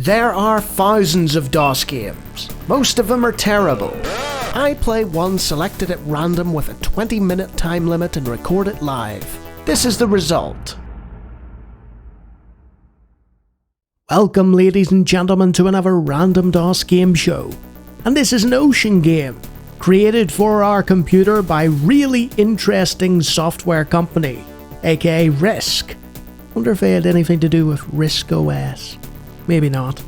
There are thousands of DOS games. Most of them are terrible. I play one selected at random with a 20-minute time limit and record it live. This is the result. Welcome, ladies and gentlemen, to another random DOS game show. And this is an ocean game, created for our computer by really interesting software company, aka Risk. Wonder if they had anything to do with Risk OS. Maybe not.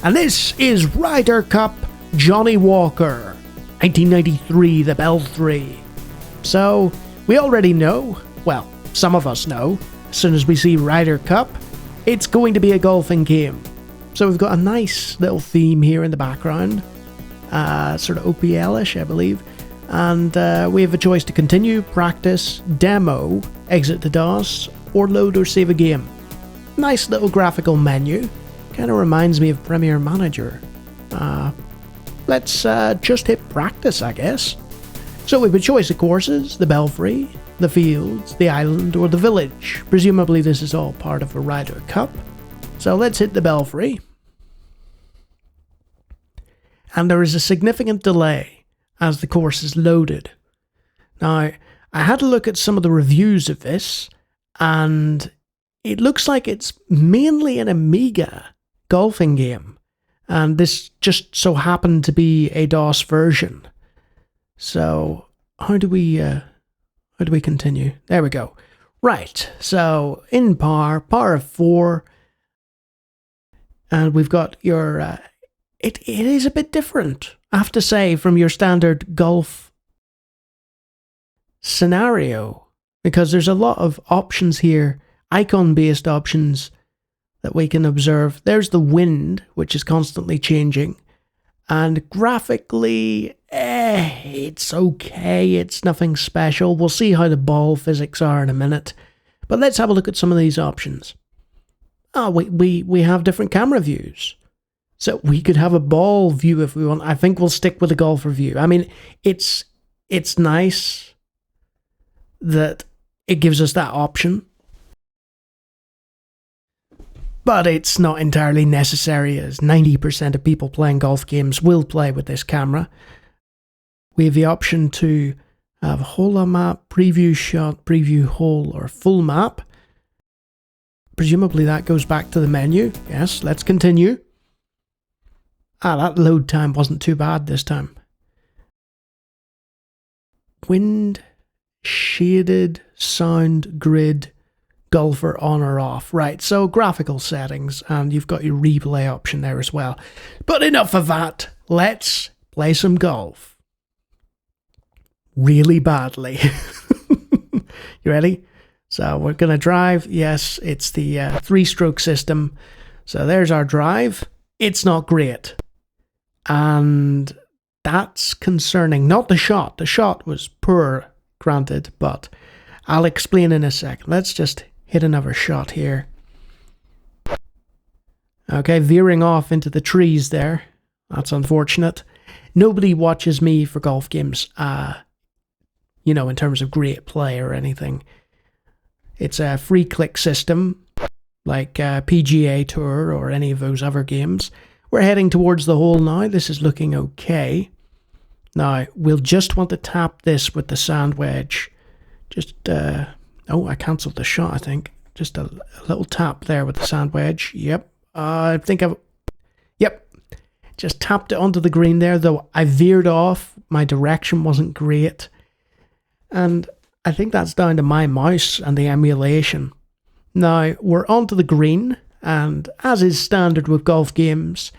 And this is Ryder Cup Johnnie Walker, 1993, the Belfry. So, we already know, well, some of us know, as soon as we see Ryder Cup, it's going to be a golfing game. So we've got a nice little theme here in the background, sort of OPL-ish, I believe. And we have a choice to continue, practice, demo, exit the DOS, or load or save a game. Nice little graphical menu. Kind of reminds me of Premier Manager. Let's just hit practice, I guess. So we have a choice of courses: the Belfry, the fields, the island, or the village. Presumably this is all part of a Ryder Cup. So let's hit the Belfry. And there is a significant delay as the course is loaded. Now, I had a look at some of the reviews of this, and it looks like it's mainly an Amiga golfing game, and this just so happened to be a DOS version. So how do we continue? There we go. Right, so in par of 4, and we've got your it is a bit different, I have to say, from your standard golf scenario, because there's a lot of options here, icon based options that we can observe. There's the wind, which is constantly changing, and graphically, it's okay, it's nothing special. We'll see how the ball physics are in a minute, but let's have a look at some of these options. We have different camera views, so we could have a ball view if we want. I think we'll stick with the golfer view. I mean, it's nice that it gives us that option, but it's not entirely necessary, as 90% of people playing golf games will play with this camera. We have the option to have hole on map, preview shot, preview hole, or full map. Presumably that goes back to the menu. Yes, let's continue. That load time wasn't too bad this time. Wind, shaded, sound, grid, golfer on or off. Right, so graphical settings, and you've got your replay option there as well. But enough of that. Let's play some golf. Really badly. You ready? So we're going to drive. Yes, it's the 3-stroke system. So there's our drive. It's not great. And that's concerning. Not the shot. The shot was poor, granted, but I'll explain in a second. Let's just hit another shot here. Okay, veering off into the trees there. That's unfortunate. Nobody watches me for golf games, in terms of great play or anything. It's a free click system, like PGA Tour or any of those other games. We're heading towards the hole now. This is looking okay. Now, we'll just want to tap this with the sand wedge. Just, I cancelled the shot, I think. Just a little tap there with the sand wedge. Yep. Yep. Just tapped it onto the green there, though I veered off. My direction wasn't great. And I think that's down to my mouse and the emulation. Now, we're onto the green, and as is standard with golf games,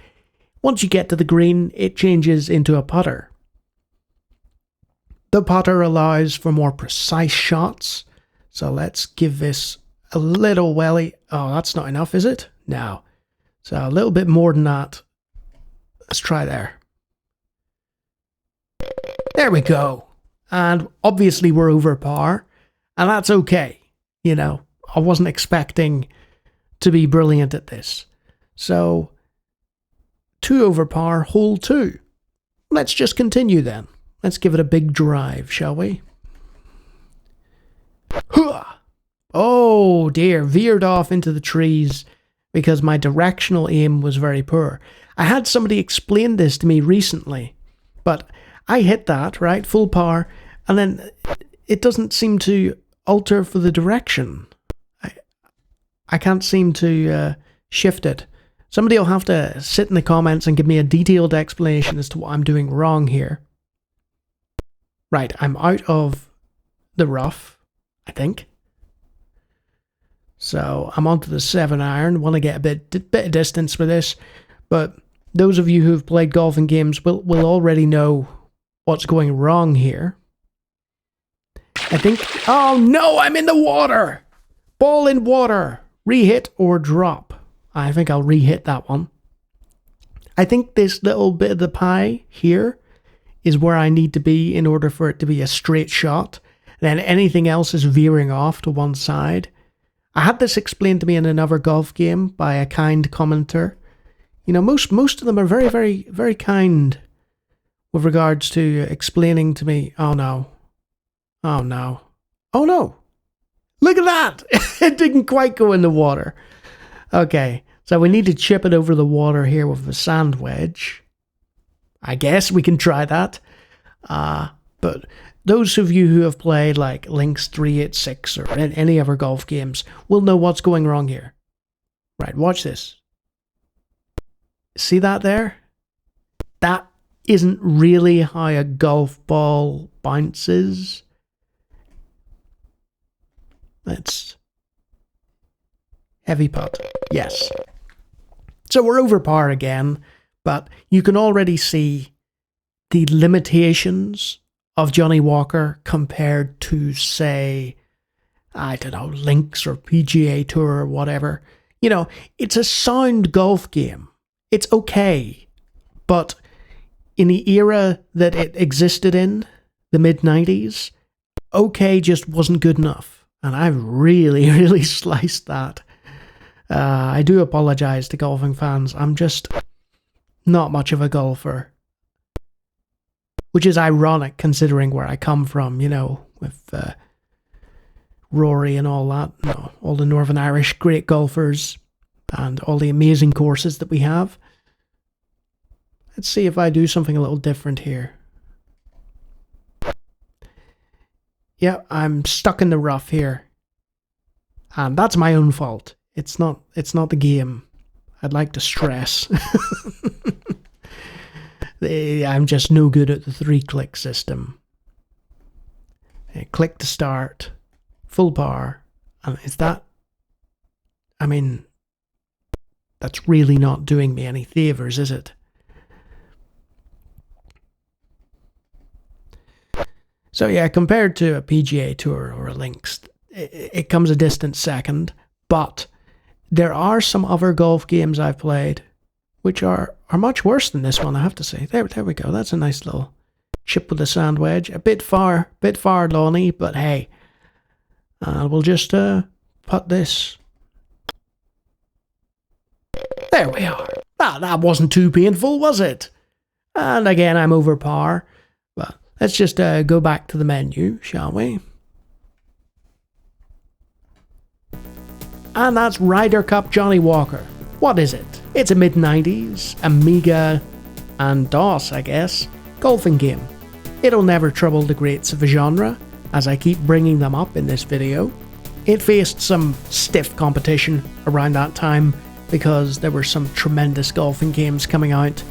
once you get to the green, it changes into a putter. The putter allows for more precise shots, so let's give this a little welly. Oh, that's not enough, is it? No. So a little bit more than that. Let's try there. There we go. And obviously we're over par, and that's okay. I wasn't expecting to be brilliant at this. So, 2 over par, hole 2. Let's just continue then. Let's give it a big drive, shall we? Oh dear, veered off into the trees. because my directional aim was very poor. I had somebody explain this to me recently, but I hit that, right, full power, and then it doesn't seem to alter for the direction. I can't seem to shift it. Somebody will have to sit in the comments and give me a detailed explanation as to what I'm doing wrong here. Right, I'm out of the rough, I think. So I'm onto the 7-iron. Want to get a bit of distance with this, but those of you who've played golfing games will already know what's going wrong here. I think... Oh no, I'm in the water! Ball in water. Re-hit or drop. I think I'll re-hit that one. I think this little bit of the pie here is where I need to be in order for it to be a straight shot. Then anything else is veering off to one side. I had this explained to me in another golf game by a kind commenter. You know, most of them are very, very, very kind with regards to explaining to me, oh no, oh no, oh no, look at that, it didn't quite go in the water. Okay, so we need to chip it over the water here with the sand wedge. I guess we can try that. But those of you who have played like Lynx 386 or any other golf games will know what's going wrong here. Right, watch this. See that there? That isn't really how a golf ball bounces. That's heavy putt. Yes. So we're over par again, but you can already see the limitations of Johnnie Walker compared to, say, I don't know, Lynx or PGA Tour or whatever. You know, it's a sound golf game. It's okay, but in the era that it existed in, the mid-90s, okay just wasn't good enough. And I've really, really sliced that. I do apologize to golfing fans. I'm just not much of a golfer. Which is ironic considering where I come from, you know, with Rory and all that. You know, all the Northern Irish great golfers and all the amazing courses that we have. Let's see if I do something a little different here. Yeah, I'm stuck in the rough here. And that's my own fault. It's not the game. I'd like to stress. I'm just no good at the 3-click system. Click to start, full power, and is that... I mean, that's really not doing me any favours, is it? So yeah, compared to a PGA Tour or a Lynx, it comes a distant second, but there are some other golf games I've played which are much worse than this one, I have to say. There we go. That's a nice little chip with a sand wedge. A bit far, Lawnie, but hey. We'll just put this. There we are. That wasn't too painful, was it? And again, I'm over par. But let's just go back to the menu, shall we? And that's Ryder Cup Johnnie Walker. What is it? It's a mid-90s, Amiga and DOS, I guess, golfing game. It'll never trouble the greats of the genre, as I keep bringing them up in this video. It faced some stiff competition around that time, because there were some tremendous golfing games coming out.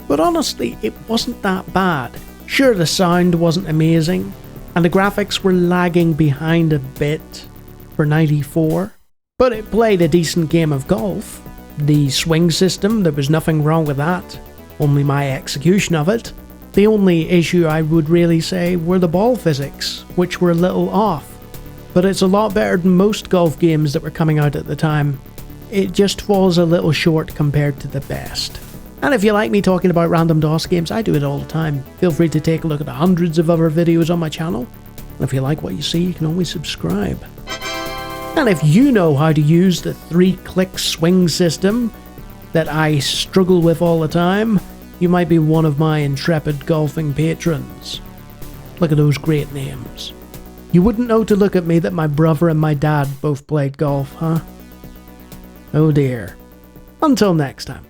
But honestly, it wasn't that bad. Sure, the sound wasn't amazing, and the graphics were lagging behind a bit for 94, but it played a decent game of golf. The swing system, there was nothing wrong with that, only my execution of it. The only issue I would really say were the ball physics, which were a little off. But it's a lot better than most golf games that were coming out at the time. It just falls a little short compared to the best. And if you like me talking about random DOS games, I do it all the time. Feel free to take a look at the hundreds of other videos on my channel. And if you like what you see, you can always subscribe. And if you know how to use the 3-click swing system that I struggle with all the time, you might be one of my intrepid golfing patrons. Look at those great names. You wouldn't know to look at me that my brother and my dad both played golf, huh? Oh dear. Until next time.